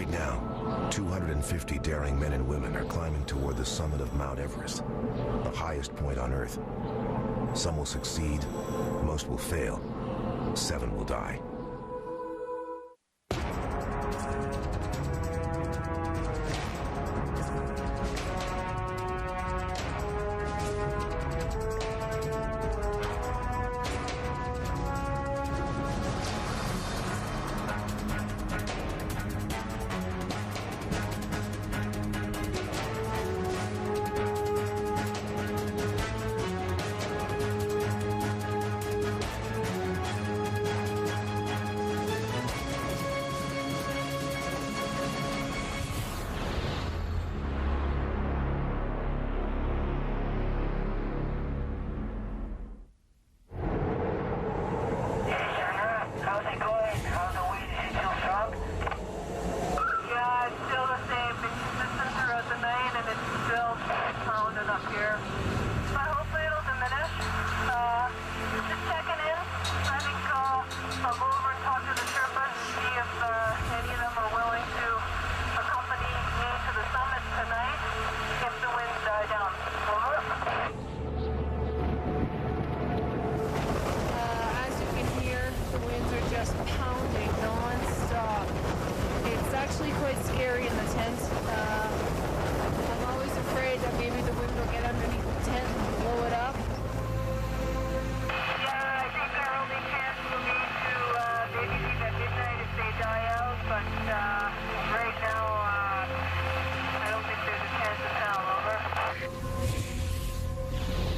Right now, 250 daring men and women are climbing toward the summit of Mount Everest, the highest point on Earth. Some will succeed, most will fail, 7 will die.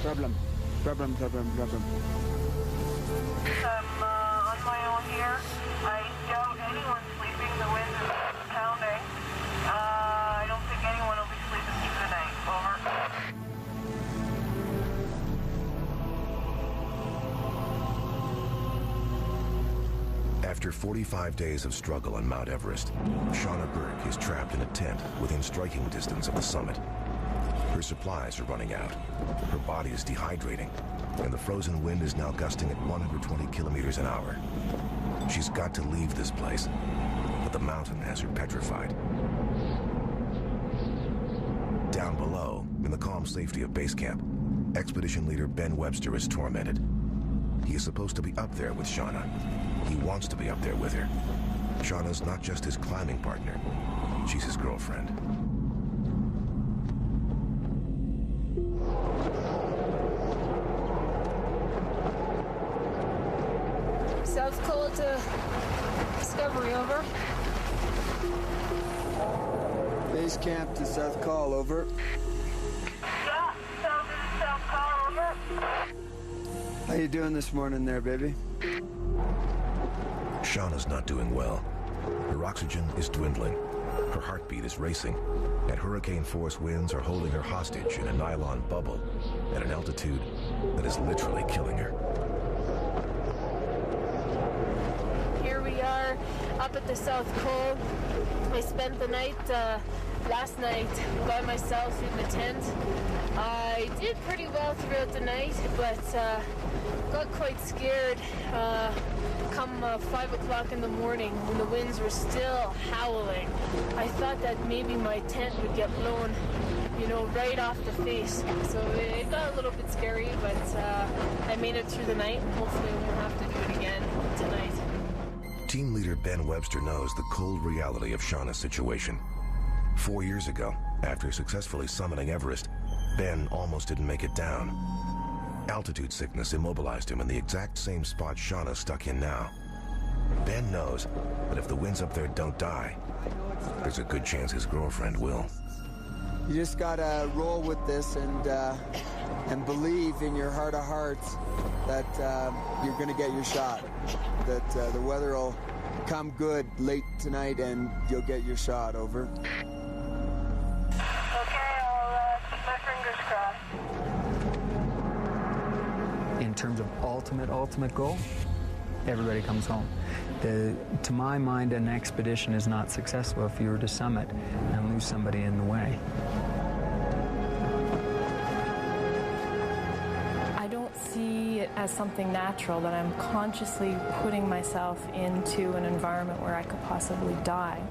Problem. I'm on my own here. I doubt anyone's sleeping. The wind is pounding. I don't think anyone will be sleeping through the night. Over. After 45 days of struggle on Mount Everest, Shauna Burke is trapped in a tent within striking distance of the summit. Her supplies are running out. Her body is dehydrating, and the frozen wind is now gusting at 120 kilometers an hour. She's got to leave this place, but the mountain has her petrified. Down below, in the calm safety of base camp, expedition leader Ben Webster is tormented. He is supposed to be up there with Shauna. He wants to be up there with her. Shauna's not just his climbing partner, she's his girlfriend. South Col to Discovery, over. Base camp to South Col, over. Yeah, South Col, over. How you doing this morning there, baby? Shauna's not doing well. Her oxygen is dwindling. Her heartbeat is racing, and hurricane-force winds are holding her hostage in a nylon bubble at an altitude that is literally killing her. Here we are, up at the South Col. I spent the night, last night, by myself in the tent. I did pretty well throughout the night, but got quite scared come 5 o'clock in the morning when the winds were still howling. I thought that maybe my tent would get blown, right off the face. So it got a little bit scary, but I made it through the night, and hopefully we won't have to do it again tonight. Team leader Ben Webster knows the cold reality of Shauna's situation. 4 years ago, after successfully summiting Everest, Ben almost didn't make it down. Altitude sickness immobilized him in the exact same spot Shauna's stuck in now. Ben knows that if the winds up there don't die, there's a good chance his girlfriend will. You just gotta roll with this and believe in your heart of hearts that you're gonna get your shot. That the weather will come good late tonight and you'll get your shot, over. Okay, I'll keep my fingers crossed. In terms of ultimate goal, everybody comes home. To my mind, an expedition is not successful if you were to summit and lose somebody in the way. I don't see it as something natural that I'm consciously putting myself into an environment where I could possibly die.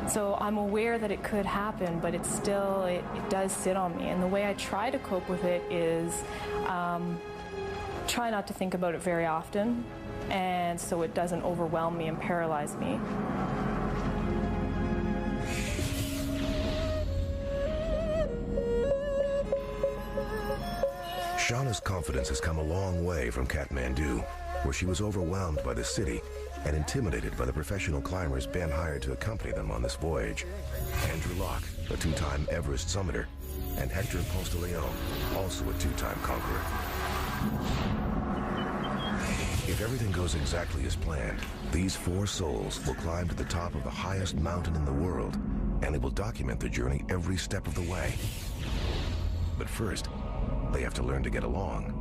So I'm aware that it could happen, but it's still, it does sit on me. And the way I try to cope with it is try not to think about it very often, and so it doesn't overwhelm me and paralyze me. Shauna's confidence has come a long way from Kathmandu, where she was overwhelmed by the city and intimidated by the professional climbers Ben hired to accompany them on this voyage. Andrew Locke, a two-time Everest summiter, and Hector Ponce de Leon, also a two-time conqueror. If everything goes exactly as planned, these 4 souls will climb to the top of the highest mountain in the world, and they will document the journey every step of the way. But first, they have to learn to get along.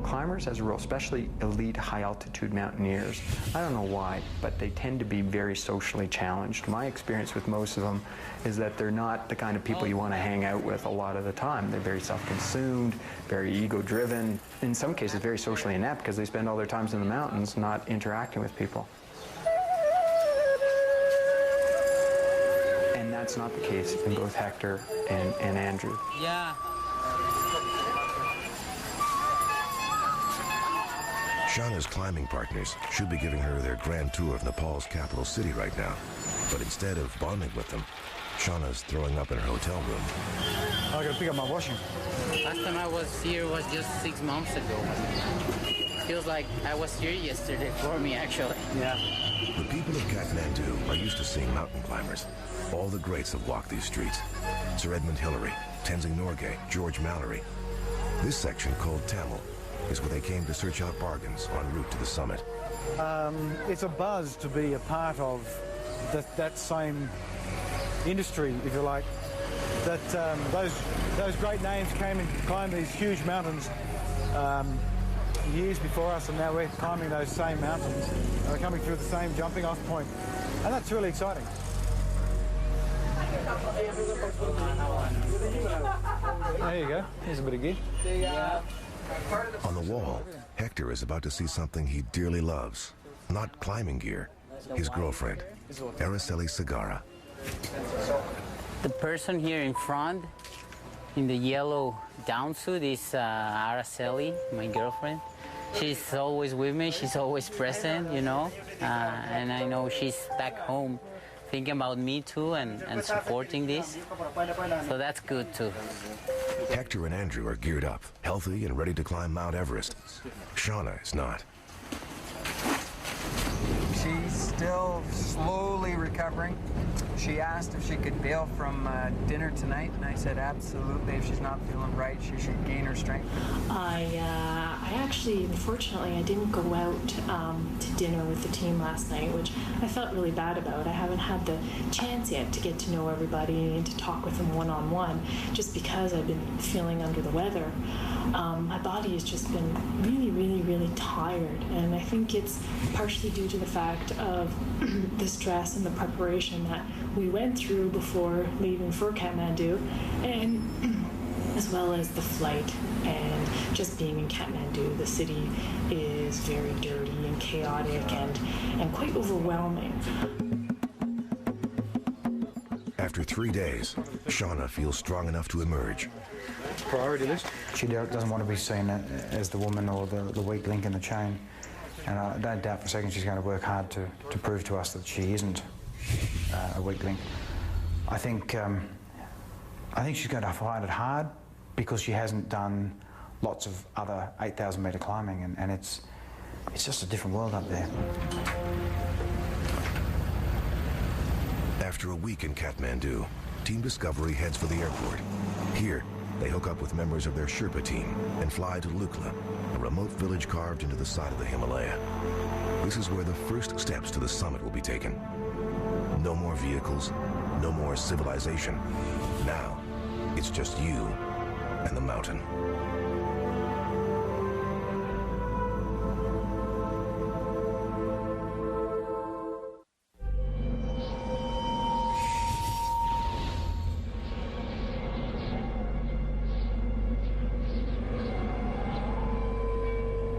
Climbers, as a rule, especially elite high-altitude mountaineers, I don't know why, but they tend to be very socially challenged. My experience with most of them is that they're not the kind of people you want to hang out with a lot of the time. They're very self-consumed, very ego-driven, in some cases very socially inept because they spend all their time in the mountains not interacting with people. And that's not the case in both Hector and Andrew. Yeah. Shauna's climbing partners should be giving her their grand tour of Nepal's capital city right now. But instead of bonding with them, Shauna's throwing up in her hotel room. I gotta pick up my washing. Last time I was here was just 6 months ago. Feels like I was here yesterday for me, actually. Yeah. The people of Kathmandu are used to seeing mountain climbers. All the greats have walked these streets. Sir Edmund Hillary, Tenzing Norgay, George Mallory. This section, called Tamil, is where they came to search out bargains en route to the summit. It's a buzz to be a part of that same industry, if you like. That those great names came and climbed these huge mountains years before us, and now we're climbing those same mountains. They're coming through the same jumping off point, and that's really exciting. There you go. Here's a bit of gear. On the wall, Hector is about to see something he dearly loves. Not climbing gear, his girlfriend, Araceli Segarra. The person here in front, in the yellow down suit, is Araceli, my girlfriend. She's always with me, she's always present, you know, and I know she's back home thinking about me too and supporting this, so that's good too. Hector and Andrew are geared up, healthy and ready to climb Mount Everest. Shauna is not. She's still slowly recovering. She asked if she could bail from dinner tonight, and I said absolutely. If she's not feeling right, she should gain her strength. I actually, unfortunately, I didn't go out to dinner with the team last night, which I felt really bad about. I haven't had the chance yet to get to know everybody and to talk with them one-on-one, just because I've been feeling under the weather. My body has just been really, really, really tired, and I think it's partially due to the fact of the stress and the preparation that we went through before leaving for Kathmandu, and as well as the flight and just being in Kathmandu. The city is very dirty and chaotic and quite overwhelming. After 3 days, Shauna feels strong enough to emerge. Priority list. She doesn't want to be seen as the woman or the weak link in the chain. And I don't doubt for a second she's going to work hard to prove to us that she isn't a weak link. I think she's going to find it hard because she hasn't done lots of other 8,000 metre climbing, and it's just a different world up there. After a week in Kathmandu, Team Discovery heads for the airport. Here, they hook up with members of their Sherpa team and fly to Lukla, a remote village carved into the side of the Himalaya. This is where the first steps to the summit will be taken. No more vehicles, no more civilization. Now, it's just you and the mountain.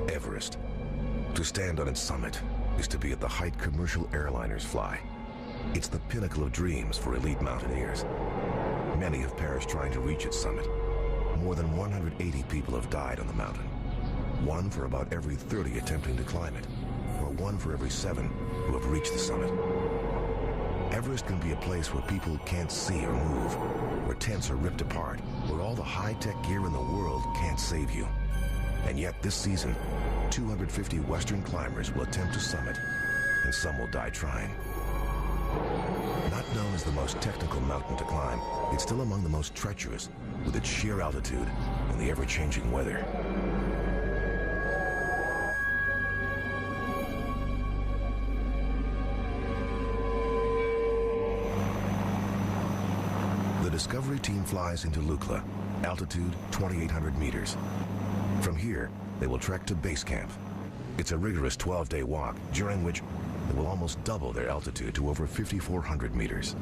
Everest. To stand on its summit is to be at the height commercial airliners fly. It's the pinnacle of dreams for elite mountaineers. Many have perished trying to reach its summit. More than 180 people have died on the mountain. One for about every 30 attempting to climb it, or one for every 7 who have reached the summit. Everest can be a place where people can't see or move, where tents are ripped apart, where all the high-tech gear in the world can't save you. And yet this season, 250 Western climbers will attempt to summit, and some will die trying. Not known as the most technical mountain to climb, it's still among the most treacherous, with its sheer altitude and the ever-changing weather. The Discovery team flies into Lukla, altitude 2,800 meters. From here, they will trek to base camp. It's a rigorous 12-day walk, during which they will almost double their altitude to over 5,400 meters.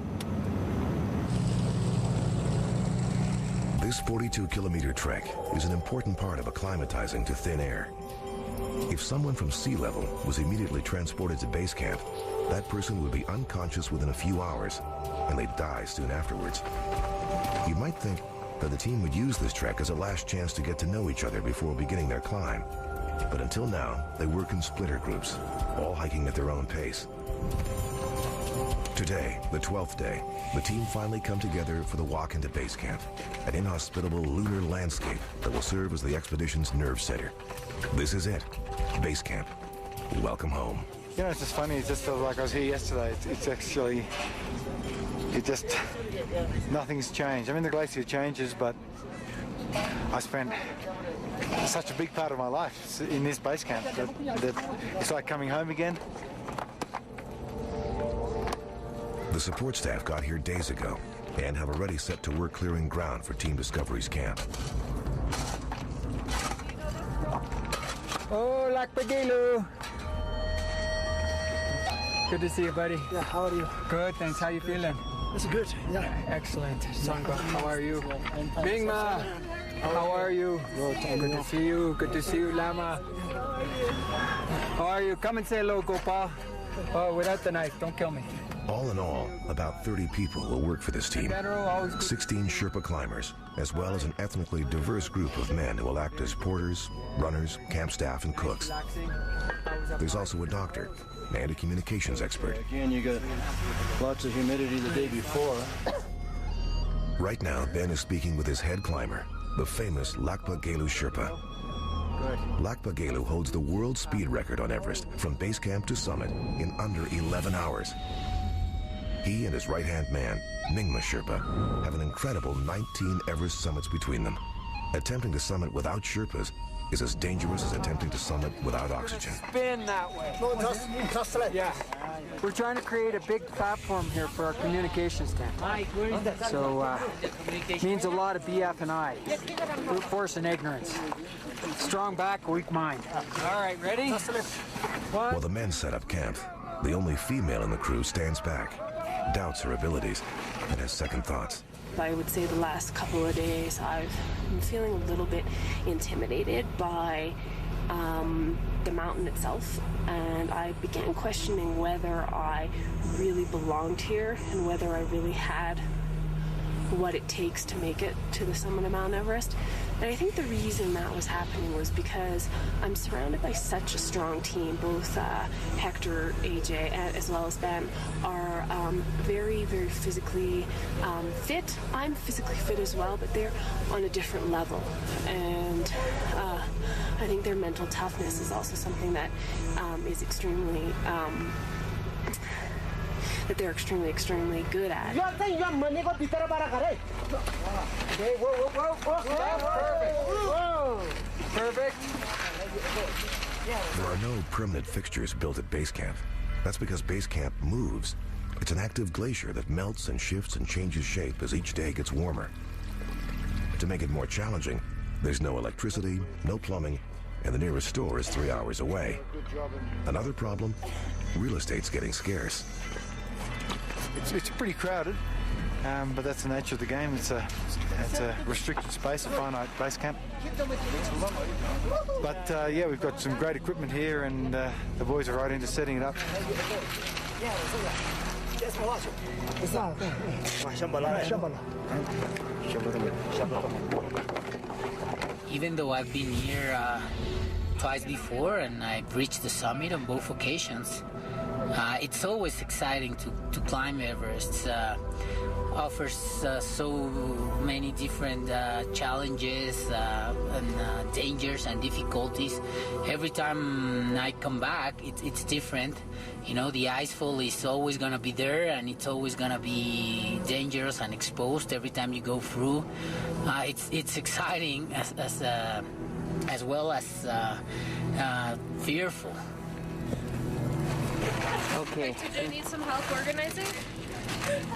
This 42-kilometer trek is an important part of acclimatizing to thin air. If someone from sea level was immediately transported to base camp, that person would be unconscious within a few hours, and they'd die soon afterwards. You might think that the team would use this trek as a last chance to get to know each other before beginning their climb. But until now, they work in splinter groups, all hiking at their own pace. Today, the 12th day, the team finally come together for the walk into base camp, an inhospitable lunar landscape that will serve as the expedition's nerve center. This is it, base camp. Welcome home. You know, it's just funny. It just feels like I was here yesterday. It's actually, nothing's changed. I mean, the glacier changes, but I spent such a big part of my life in this base camp that it's like coming home again. The support staff got here days ago and have already set to work clearing ground for Team Discovery's camp. Oh, Lakpagelu. Good to see you, buddy. Yeah, how are you? Good, thanks. How you feeling? It's good, yeah. Excellent. Sangha, how are you? Mingma, how are you? Good to see you. Good to see you, Lama. How are you? Come and say hello, Gopal. Oh, without the knife. Don't kill me. All in all, about 30 people will work for this team. 16 Sherpa climbers, as well as an ethnically diverse group of men who will act as porters, runners, camp staff, and cooks. There's also a doctor and a communications expert. Again, you got lots of humidity the day before. Right now, Ben is speaking with his head climber, the famous Lakpa Gelu Sherpa. Lakpa Gelu holds the world speed record on Everest from base camp to summit in under 11 hours. He and his right-hand man, Mingma Sherpa, have an incredible 19 Everest summits between them. Attempting to summit without Sherpas is as dangerous as attempting to summit without oxygen. Spin that way. Yeah. We're trying to create a big platform here for our communications tent. So, means a lot of BF and I. Brute force and ignorance. Strong back, weak mind. All right, ready? While the men set up camp, the only female in the crew stands back, doubts her abilities, and has second thoughts. I would say the last couple of days I've been feeling a little bit intimidated by the mountain itself, and I began questioning whether I really belonged here and whether I really had what it takes to make it to the summit of Mount Everest. And I think the reason that was happening was because I'm surrounded by such a strong team. Both Hector, AJ, as well as Ben are very, very physically fit. I'm physically fit as well, but they're on a different level. And I think their mental toughness is also something that is extremely that they're extremely good at. Perfect. There are no permanent fixtures built at base camp. That's because base camp moves. It's an active glacier that melts and shifts and changes shape as each day gets warmer. To make it more challenging, there's no electricity, no plumbing, and the nearest store is 3 hours away. Another problem, real estate's getting scarce. It's pretty crowded, but that's the nature of the game. It's a restricted space, a finite base camp. But yeah, we've got some great equipment here, and the boys are right into setting it up. Even though I've been here twice before and I've reached the summit on both occasions, it's always exciting to climb Everest. Offers so many different challenges and dangers and difficulties. Every time I come back, it's different. You know, the icefall is always going to be there, and it's always going to be dangerous and exposed every time you go through. It's exciting as well as fearful. Okay. Did you need some help organizing?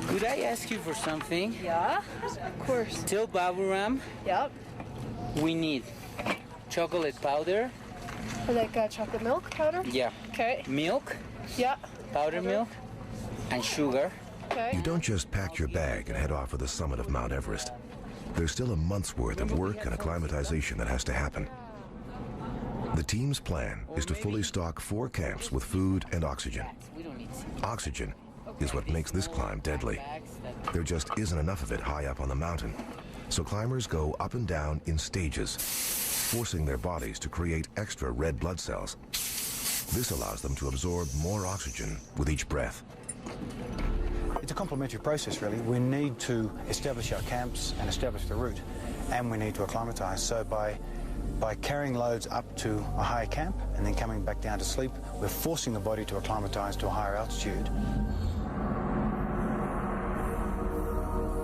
Could I ask you for something? Yeah, of course. Till Baburam, Yep. we need chocolate powder. Like chocolate milk powder? Yeah. Okay. Milk. Yeah. Powder milk. And sugar. Okay. You don't just pack your bag and head off for the summit of Mount Everest. There's still a month's worth of work and acclimatization that has to happen. The team's plan is to fully stock 4 camps with food and oxygen. Oxygen is what makes this climb deadly. There just isn't enough of it high up on the mountain, so climbers go up and down in stages, forcing their bodies to create extra red blood cells. This allows them to absorb more oxygen with each breath. It's a complementary process, really. We need to establish our camps and establish the route, and we need to acclimatise. So by carrying loads up to a higher camp and then coming back down to sleep, we're forcing the body to acclimatise to a higher altitude.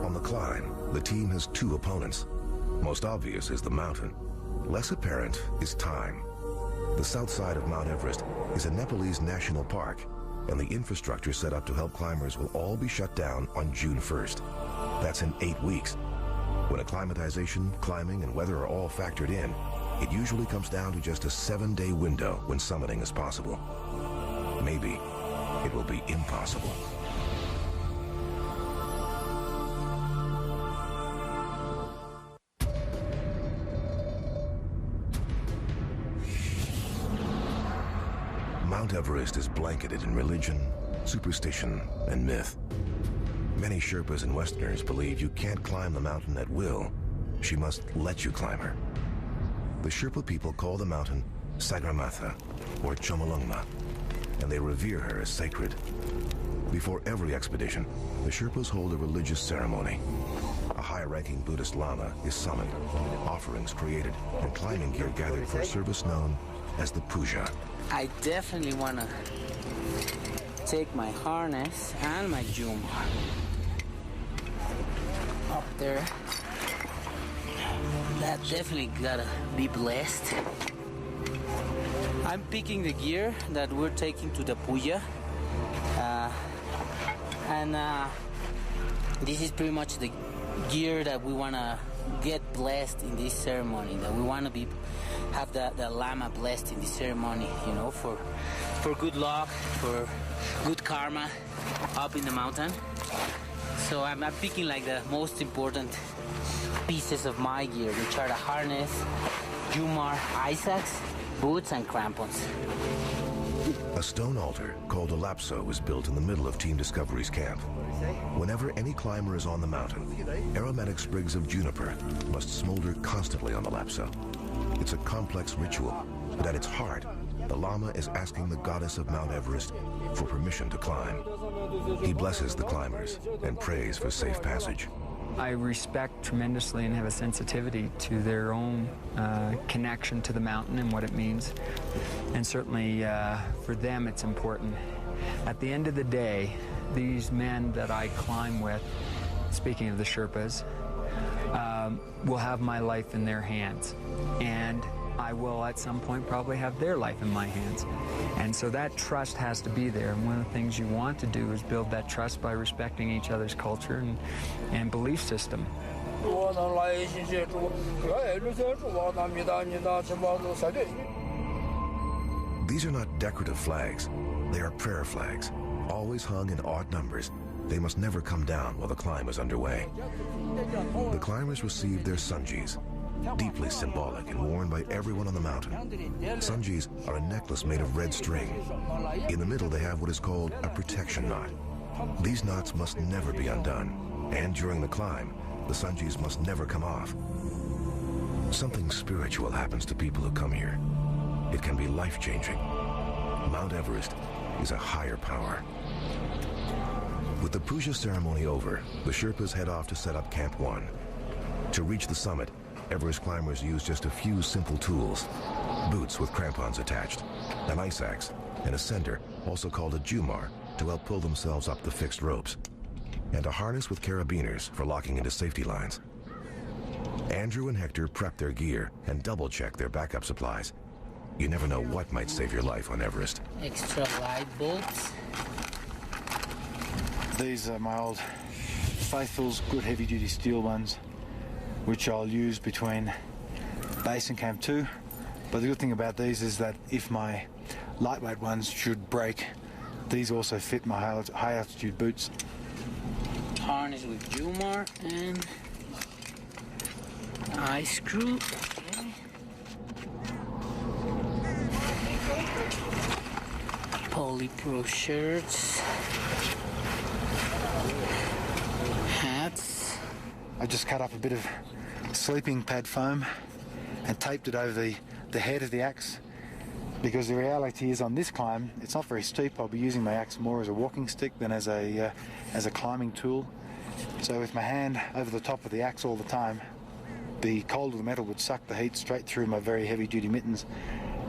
On the climb, the team has 2 opponents. Most obvious is the mountain. Less apparent is time. The south side of Mount Everest is a Nepalese national park, and the infrastructure set up to help climbers will all be shut down on June 1st. That's in 8 weeks. When acclimatization, climbing, and weather are all factored in, it usually comes down to just a 7-day window when summiting is possible. Maybe it will be impossible. Mount Everest is blanketed in religion, superstition, and myth. Many Sherpas and Westerners believe you can't climb the mountain at will. She must let you climb her. The Sherpa people call the mountain Sagarmatha, or Chomolungma, and they revere her as sacred. Before every expedition, the Sherpas hold a religious ceremony. A high-ranking Buddhist Lama is summoned, offerings created, and climbing gear gathered for a service known as the puja. I definitely want to take my harness and my Jumar up there. That definitely gotta be blessed. I'm picking the gear that we're taking to the puja, and this is pretty much the gear that we want to get blessed in this ceremony, that we want to have the Lama blessed in this ceremony, you know, for good luck, for good karma up in the mountain. So I'm picking like the most important pieces of my gear, which are the harness, Jumar, Isaacs, boots, and crampons. A stone altar called a lapso is built in the middle of Team Discovery's camp. Whenever any climber is on the mountain, aromatic sprigs of juniper must smolder constantly on the lapso. It's a complex ritual, but at its heart, the Lama is asking the goddess of Mount Everest for permission to climb. He blesses the climbers and prays for safe passage. I respect tremendously and have a sensitivity to their own connection to the mountain and what it means. And certainly for them it's important. At the end of the day, these men that I climb with, speaking of the Sherpas, will have my life in their hands. And I will at some point probably have their life in my hands. And so that trust has to be there. And one of the things you want to do is build that trust by respecting each other's culture and belief system. These are not decorative flags. They are prayer flags, always hung in odd numbers. They must never come down while the climb is underway. The climbers receive their sunjis, deeply symbolic and worn by everyone on the mountain. Sunjis are a necklace made of red string. In the middle, they have what is called a protection knot. These knots must never be undone, and during the climb, the sungees must never come off. Something spiritual happens to people who come here. It can be life-changing. Mount Everest is a higher power. With the puja ceremony over, the Sherpas head off to set up Camp 1. To reach the summit, Everest climbers use just a few simple tools. Boots with crampons attached, an ice axe, and a sender, also called a jumar, to help pull themselves up the fixed ropes, and a harness with carabiners for locking into safety lines. Andrew and Hector prep their gear and double-check their backup supplies. You never know what might save your life on Everest. Extra light bolts. These are my old Faithfuls, good heavy-duty steel ones, which I'll use between base and Camp 2. But the good thing about these is that if my lightweight ones should break, these also fit my high-altitude boots. Harness with jumar and eye screw. Okay. Polypro shirts, hats. I just cut up a bit of sleeping pad foam and taped it over the head of the axe, because the reality is on this climb it's not very steep. I'll be using my axe more as a walking stick than as a climbing tool. So with my hand over the top of the axe all the time, the cold of the metal would suck the heat straight through my very heavy-duty mittens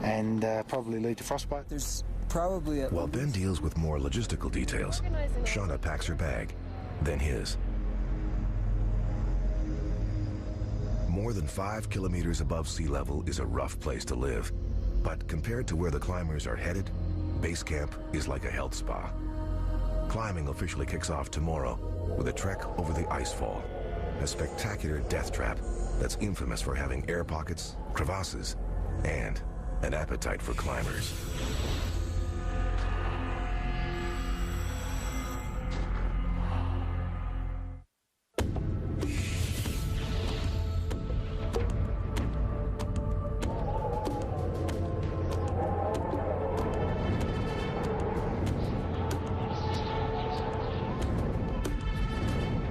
and probably lead to frostbite. There's probably a... While Ben deals with more logistical details, Shauna packs her bag, then his. More than 5 kilometers above sea level is a rough place to live. But compared to where the climbers are headed, base camp is like a health spa. Climbing officially kicks off tomorrow with a trek over the icefall, a spectacular death trap that's infamous for having air pockets, crevasses, and an appetite for climbers.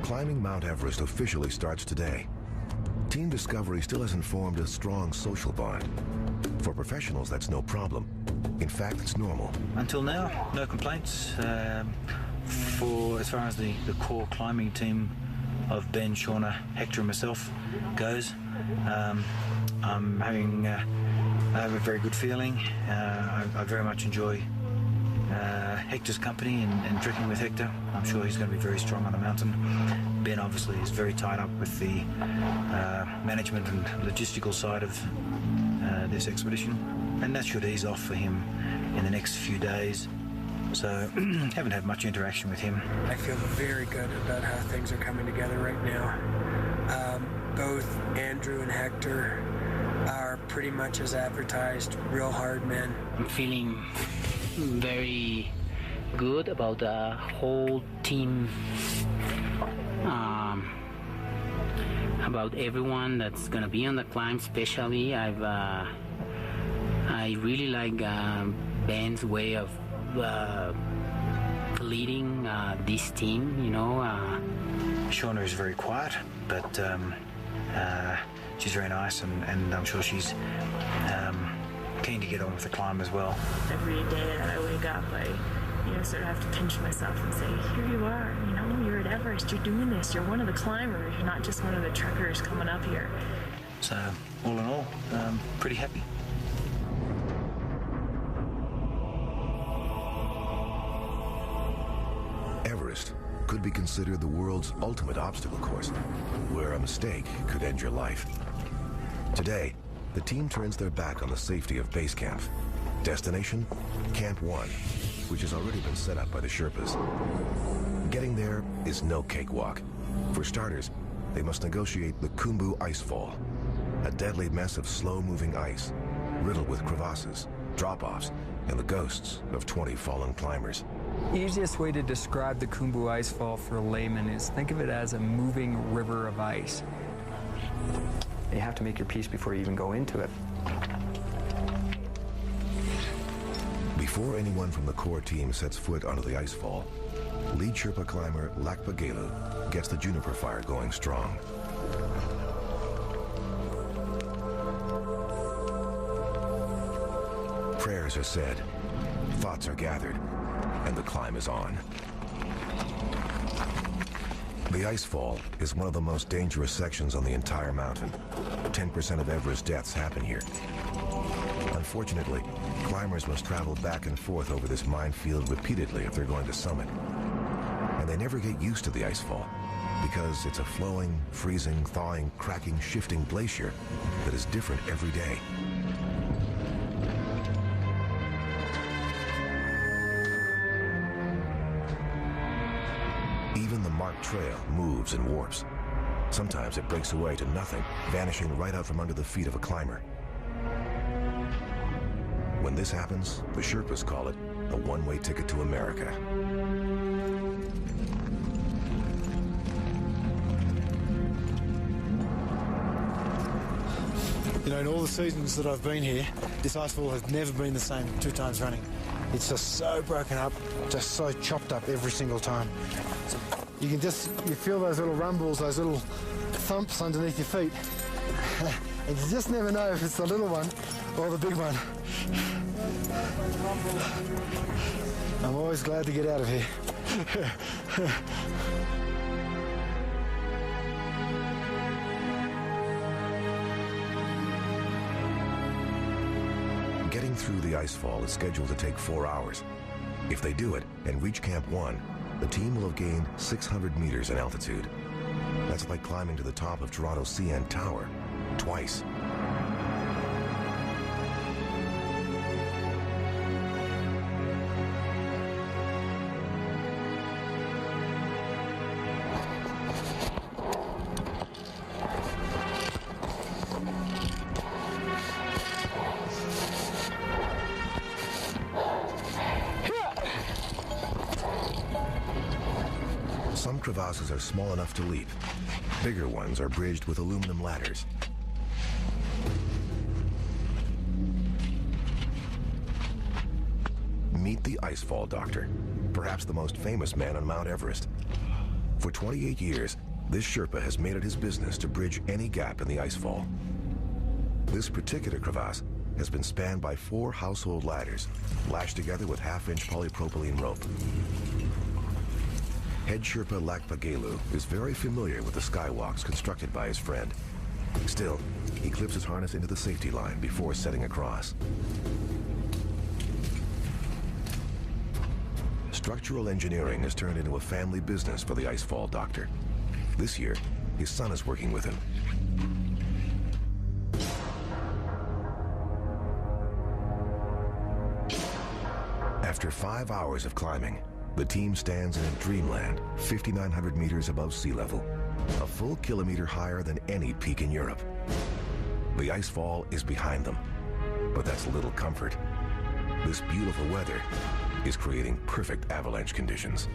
Climbing Mount Everest officially starts today. Team Discovery still hasn't formed a strong social bond. For professionals, that's no problem. In fact, it's normal. Until now, no complaints. For as far as the core climbing team of Ben, Shauna, Hector and myself goes, I'm having I have a very good feeling. I very much enjoy Hector's company and trekking with Hector. I'm sure he's going to be very strong on the mountain. Ben obviously is very tied up with the management and logistical side of this expedition, and that should ease off for him in the next few days. So haven't had much interaction with him. I feel very good about how things are coming together right now. Both Andrew and Hector are pretty much as advertised, real hard men. I'm feeling very good about the whole team, about everyone that's gonna be on the climb. Especially, I really like Ben's way of leading this team. You know, Shauna is very quiet, but she's very nice, and I'm sure she's keen to get on with the climb as well. Every day that I wake up, I sort of have to pinch myself and say, here you are, you're at Everest, you're doing this, you're one of the climbers, you're not just one of the trekkers coming up here. So, all in all, pretty happy. Everest could be considered the world's ultimate obstacle course, where a mistake could end your life. Today, the team turns their back on the safety of base camp. Destination, Camp 1, which has already been set up by the Sherpas. Getting there is no cakewalk. For starters, they must negotiate the Khumbu Icefall, a deadly mess of slow-moving ice, riddled with crevasses, drop-offs, and the ghosts of 20 fallen climbers. Easiest way to describe the Khumbu Icefall for a layman is think of it as a moving river of ice. You have to make your peace before you even go into it. Before anyone from the core team sets foot onto the icefall, lead Sherpa climber Lakpagelu gets the juniper fire going strong. Prayers are said, thoughts are gathered, and the climb is on. The icefall is one of the most dangerous sections on the entire mountain. 10% of Everest deaths happen here. Unfortunately, climbers must travel back and forth over this minefield repeatedly if they're going to summit. And they never get used to the icefall because it's a flowing, freezing, thawing, cracking, shifting glacier that is different every day. Even the marked trail moves and warps. Sometimes it breaks away to nothing, vanishing right out from under the feet of a climber. When this happens, the Sherpas call it a one-way ticket to America. You know, in all the seasons that I've been here, this icefall has never been the same 2 times running. It's just so broken up, just so chopped up every single time. You can just, you feel those little rumbles, those little thumps underneath your feet. And you just never know if it's the little one or the big one. I'm always glad to get out of here. Getting through the icefall is scheduled to take 4 hours. If they do it and reach Camp 1, the team will have gained 600 meters in altitude. That's like climbing to the top of Toronto's CN Tower twice. Some crevasses are small enough to leap. Bigger ones are bridged with aluminum ladders. Meet the Icefall Doctor, perhaps the most famous man on Mount Everest. For 28 years, this Sherpa has made it his business to bridge any gap in the icefall. This particular crevasse has been spanned by 4 household ladders, lashed together with half-inch polypropylene rope. Head Sherpa Lakpagelu is very familiar with the skywalks constructed by his friend. Still, he clips his harness into the safety line before setting across. Structural engineering has turned into a family business for the Icefall Doctor. This year, his son is working with him. After 5 hours of climbing, the team stands in a dreamland 5,900 meters above sea level, a full kilometer higher than any peak in Europe. The icefall is behind them, but that's little comfort. This beautiful weather is creating perfect avalanche conditions.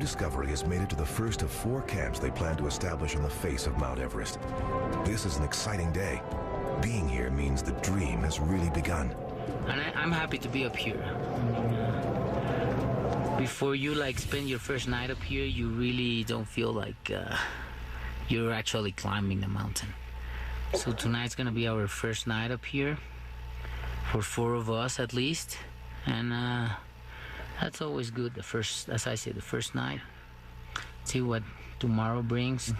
Discovery has made it to the first of 4 camps they plan to establish on the face of Mount Everest. This is an exciting day. Being here means the dream has really begun. And I'm happy to be up here. Before you spend your first night up here, you really don't feel like you're actually climbing the mountain. So tonight's gonna be our first night up here, for 4 of us at least, and that's always good. The first, as I say, the first night. See what tomorrow brings.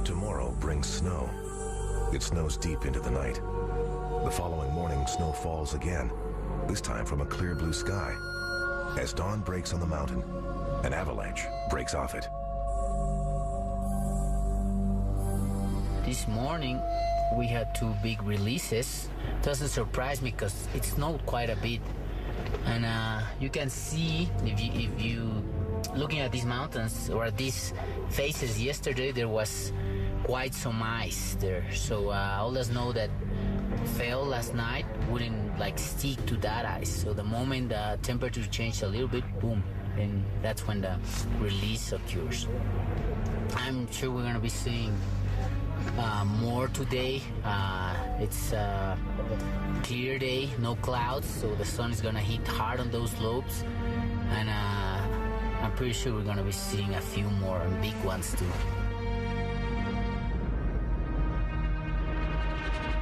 Tomorrow brings snow. It snows deep into the night. The following morning, snow falls again, this time from a clear blue sky. As dawn breaks on the mountain, an avalanche breaks off it. This morning, we had 2 big releases. Doesn't surprise me because it snowed quite a bit. And you can see, if you looking at these mountains or at these faces yesterday, there was quite some ice there. So all the snow that fell last night wouldn't like stick to that ice. So the moment the temperature changed a little bit, boom, and that's when the release occurs. I'm sure we're gonna be seeing more today. It's a clear day, no clouds, so the sun is gonna hit hard on those slopes, and I'm pretty sure we're gonna be seeing a few more big ones too.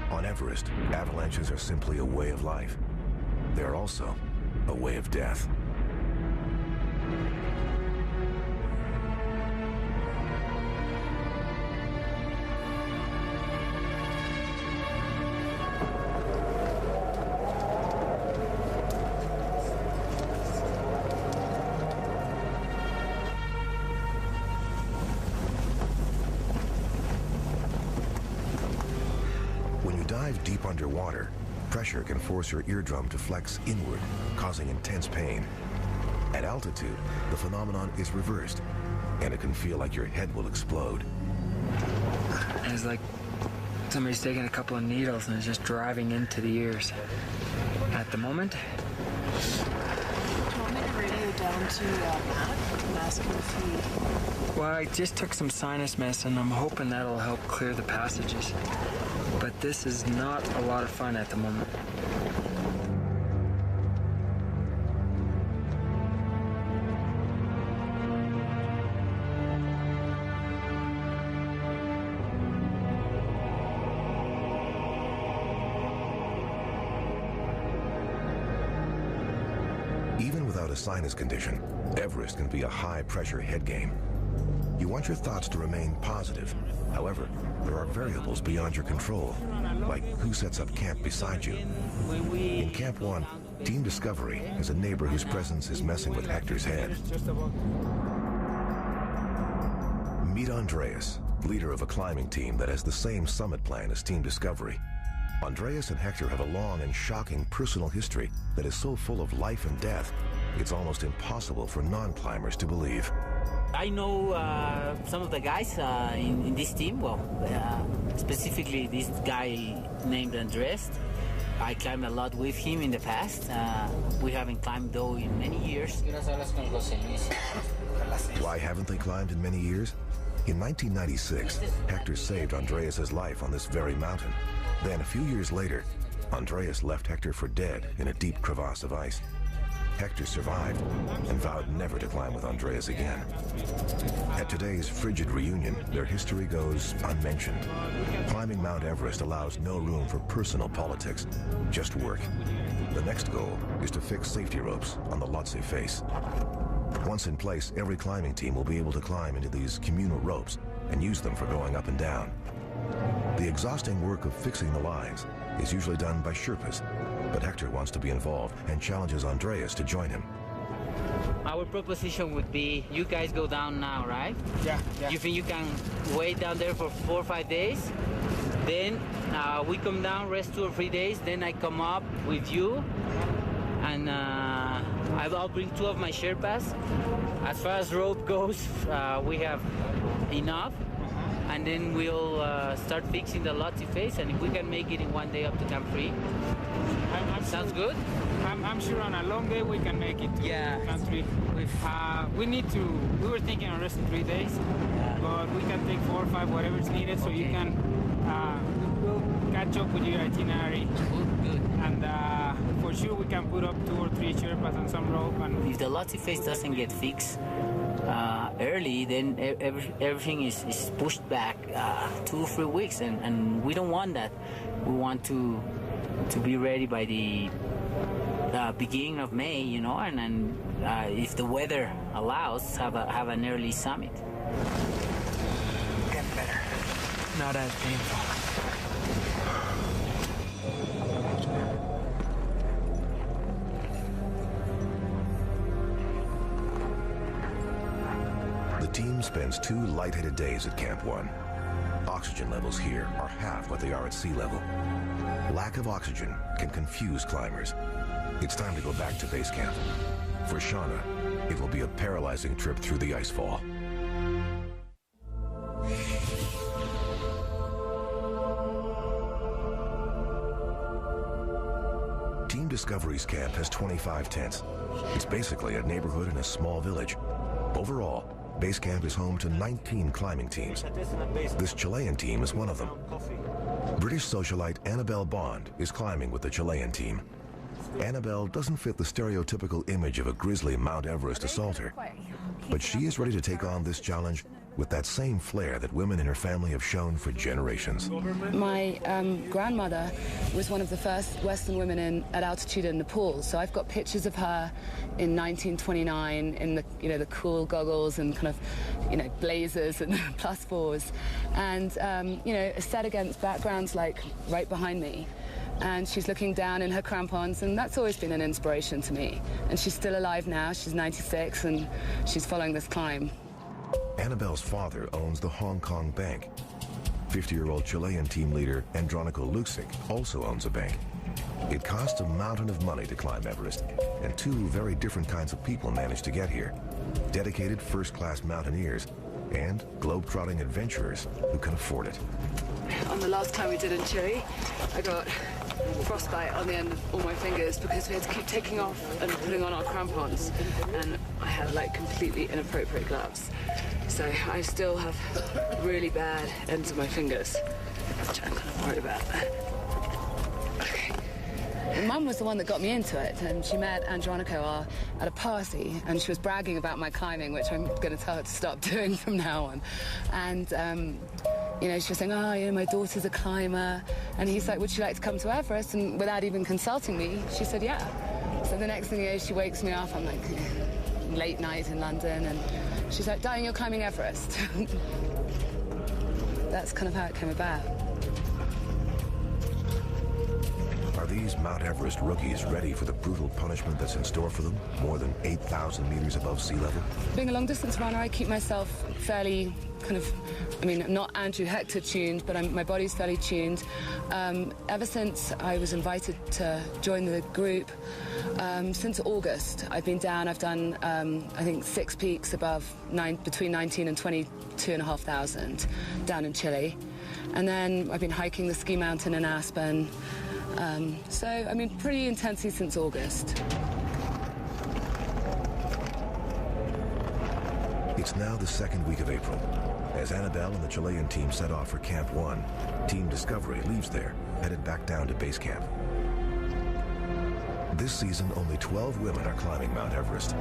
On Everest, avalanches are simply a way of life. They are also a way of death. When you dive deep underwater, pressure can force your eardrum to flex inward, causing intense pain. At altitude, the phenomenon is reversed, and it can feel like your head will explode. It's like somebody's taking a couple of needles and is just driving into the ears. At the moment. Do you want me to radio down to Matt and ask him if he... Well, I just took some sinus medicine. I'm hoping that'll help clear the passages. But this is not a lot of fun at the moment. Even without a sinus condition, Everest can be a high-pressure head game. You want your thoughts to remain positive. However, there are variables beyond your control, like who sets up camp beside you. In Camp 1, Team Discovery has a neighbor whose presence is messing with Hector's head. Meet Andreas, leader of a climbing team that has the same summit plan as Team Discovery. Andreas and Hector have a long and shocking personal history that is so full of life and death, it's almost impossible for non-climbers to believe. I know some of the guys in this team, specifically this guy named Andres. I climbed a lot with him in the past. We haven't climbed though in many years. Why haven't they climbed in many years? In 1996, Hector saved Andreas' life on this very mountain. Then a few years later, Andreas left Hector for dead in a deep crevasse of ice. Hector survived and vowed never to climb with Andreas again. At today's frigid reunion, their history goes unmentioned. Climbing Mount Everest allows no room for personal politics, just work. The next goal is to fix safety ropes on the Lhotse face. Once in place, every climbing team will be able to climb into these communal ropes and use them for going up and down. The exhausting work of fixing the lines is usually done by Sherpas, but Hector wants to be involved and challenges Andreas to join him. Our proposition would be, you guys go down now, right? Yeah. You think you can wait down there for 4 or 5 days? Then we come down, rest 2 or 3 days, then I come up with you, and I'll bring 2 of my Sherpas. As far as rope goes, we have enough. And then we'll start fixing the Lhotse face, and if we can make it in 1 day up to Camp 3, sounds good? I'm sure on a long day we can make it to Camp 3. We were thinking of resting 3 days, but we can take 4 or 5, whatever is needed, so you can, we'll catch up with your itinerary. Good. And for sure we can put up 2 or 3 Sherpas on some rope. And if the Lhotse face doesn't get fixed early, then everything is pushed back 2 or 3 weeks, and we don't want that. We want to be ready by the beginning of May, you know, and if the weather allows, have an early summit. Getting better. Not as painful. team spends 2 lightheaded days at Camp 1. Oxygen levels here are half what they are at sea level. Lack of oxygen can confuse climbers. It's time to go back to base camp. For Shauna, it will be a paralyzing trip through the icefall. Team Discovery's camp has 25 tents. It's basically a neighborhood in a small village. Overall, base camp is home to 19 climbing teams. This Chilean team is one of them. British socialite Annabelle Bond is climbing with the Chilean team. Annabelle doesn't fit the stereotypical image of a grisly Mount Everest assaulter, but she is ready to take on this challenge with that same flair that women in her family have shown for generations. My grandmother was one of the first Western women at altitude in Nepal, so I've got pictures of her in 1929 in the cool goggles and kind of blazers and +4s, and set against backgrounds like right behind me. And she's looking down in her crampons, and that's always been an inspiration to me. And she's still alive now. She's 96, and she's following this climb. Annabelle's father owns the Hong Kong Bank. 50-year-old Chilean team leader Andronico Luksic also owns a bank. It costs a mountain of money to climb Everest, and 2 very different kinds of people manage to get here. Dedicated first-class mountaineers and globe-trotting adventurers who can afford it. On the last climb we did in Chile, I got frostbite on the end of all my fingers because we had to keep taking off and putting on our crampons, and I had completely inappropriate gloves. So I still have really bad ends of my fingers, which I'm kind of worried about. Okay. Mum was the one that got me into it, and she met Andronico at a party, and she was bragging about my climbing, which I'm going to tell her to stop doing from now on. And she was saying, my daughter's a climber. And he's like, would she like to come to Everest? And without even consulting me, she said, yeah. So the next thing you know, she wakes me up. I'm like, late night in London. And she's like, darling, you're climbing Everest. That's kind of how it came about. Are these Mount Everest rookies ready for the brutal punishment that's in store for them, more than 8,000 meters above sea level? Being a long-distance runner, I keep myself fairly not Andrew Hector tuned, but my body's fairly tuned. Ever since I was invited to join the group, since August, I've been down. I've done, I think, 6 peaks between 19 and 22,500 down in Chile. And then I've been hiking the ski mountain in Aspen. Pretty intensely since August. It's now the 2nd week of April. As Annabelle and the Chilean team set off for Camp 1, Team Discovery leaves there, headed back down to base camp. This season, only 12 women are climbing Mount Everest.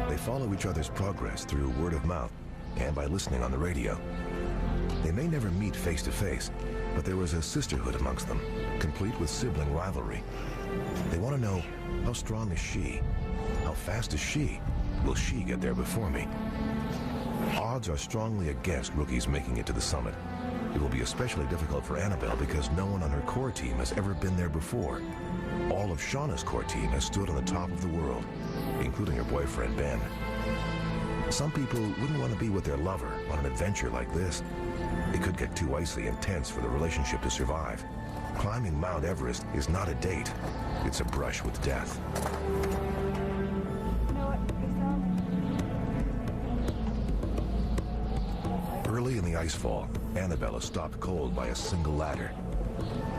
They follow each other's progress through word of mouth and by listening on the radio. They may never meet face to face, but there was a sisterhood amongst them, complete with sibling rivalry. They want to know, how strong is she? How fast is she? Will she get there before me? Odds are strongly against rookies making it to the summit. It will be especially difficult for Annabelle because no one on her core team has ever been there before. All of Shauna's core team has stood on the top of the world, including her boyfriend, Ben. Some people wouldn't want to be with their lover on an adventure like this. It could get too icy and tense for the relationship to survive. Climbing Mount Everest is not a date. It's a brush with death. Early in the icefall, Annabelle is stopped cold by a single ladder.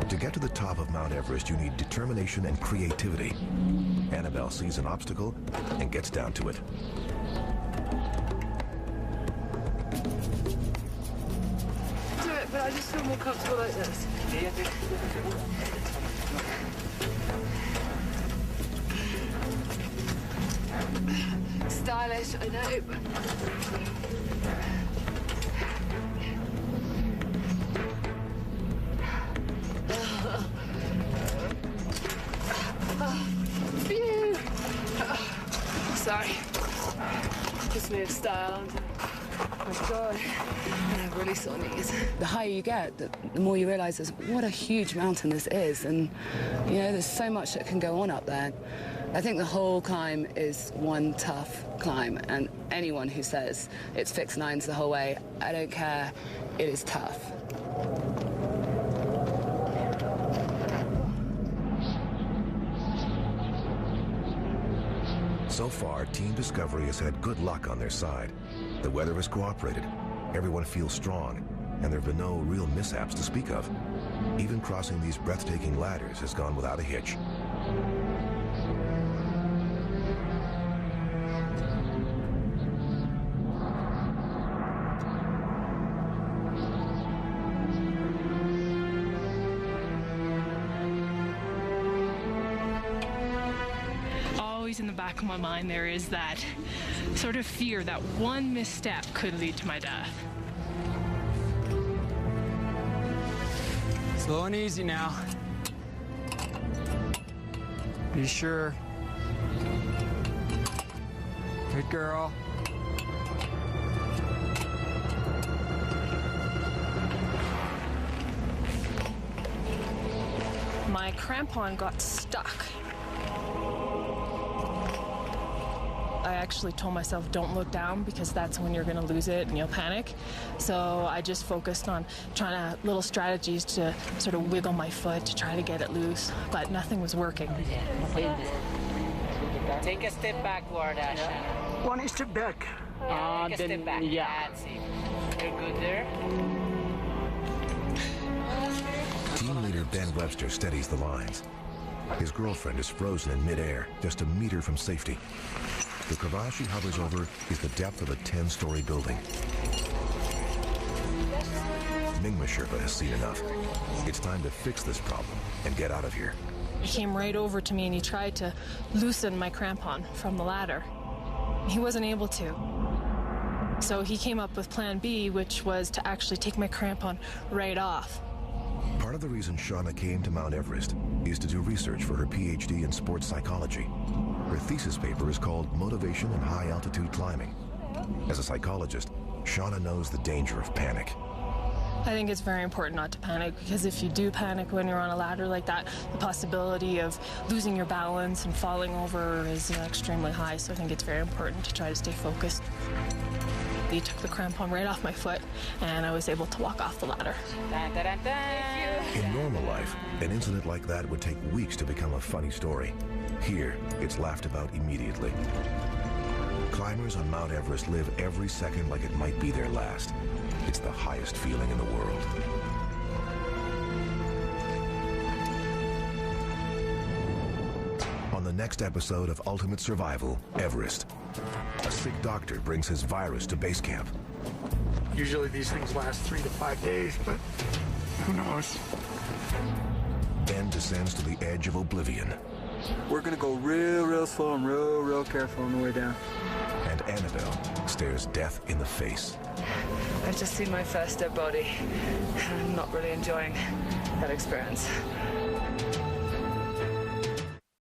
To get to the top of Mount Everest, you need determination and creativity. Annabelle sees an obstacle and gets down to it. Do it, but I just feel more comfortable like this. Stylish, I know, but... Sorry. Just moved style. Oh my God. I have really sore knees. The higher you get, the more you realise what a huge mountain this is. And, there's so much that can go on up there. I think the whole climb is one tough climb, and anyone who says it's fixed nines the whole way, I don't care, it is tough. So far, Team Discovery has had good luck on their side. The weather has cooperated, everyone feels strong, and there have been no real mishaps to speak of. Even crossing these breathtaking ladders has gone without a hitch. In the back of my mind there is that sort of fear that one misstep could lead to my death. Slow and easy now. Be sure. Good girl. My crampon got stuck. I actually told myself, don't look down, because that's when you're going to lose it and you'll panic. So I just focused on trying little strategies to sort of wiggle my foot to try to get it loose, but nothing was working. Take a step backward, Asha. One step back. Take a step back. Yeah. That's it. You're good there. Team leader Ben Webster steadies the lines. His girlfriend is frozen in midair, just a meter from safety. The crevasse she hovers over is the depth of a 10-story building. Mingma Sherpa has seen enough. It's time to fix this problem and get out of here. He came right over to me and he tried to loosen my crampon from the ladder. He wasn't able to. So he came up with plan B, which was to actually take my crampon right off. Part of the reason Shauna came to Mount Everest is to do research for her PhD in sports psychology. Her thesis paper is called Motivation in High Altitude Climbing. As a psychologist, Shauna knows the danger of panic. I think it's very important not to panic, because if you do panic when you're on a ladder like that, the possibility of losing your balance and falling over is extremely high. So I think it's very important to try to stay focused. He took the crampon right off my foot, and I was able to walk off the ladder. In normal life, an incident like that would take weeks to become a funny story. Here, it's laughed about immediately. Climbers on Mount Everest live every second like it might be their last. It's the highest feeling in the world. On the next episode of Ultimate Survival, Everest, a sick doctor brings his virus to base camp. Usually these things last 3 to 5 days, but who knows? Ben descends to the edge of oblivion. We're gonna go real slow and real careful on the way down. And Annabelle stares death in the face. I've just seen my first dead body. I'm not really enjoying that experience.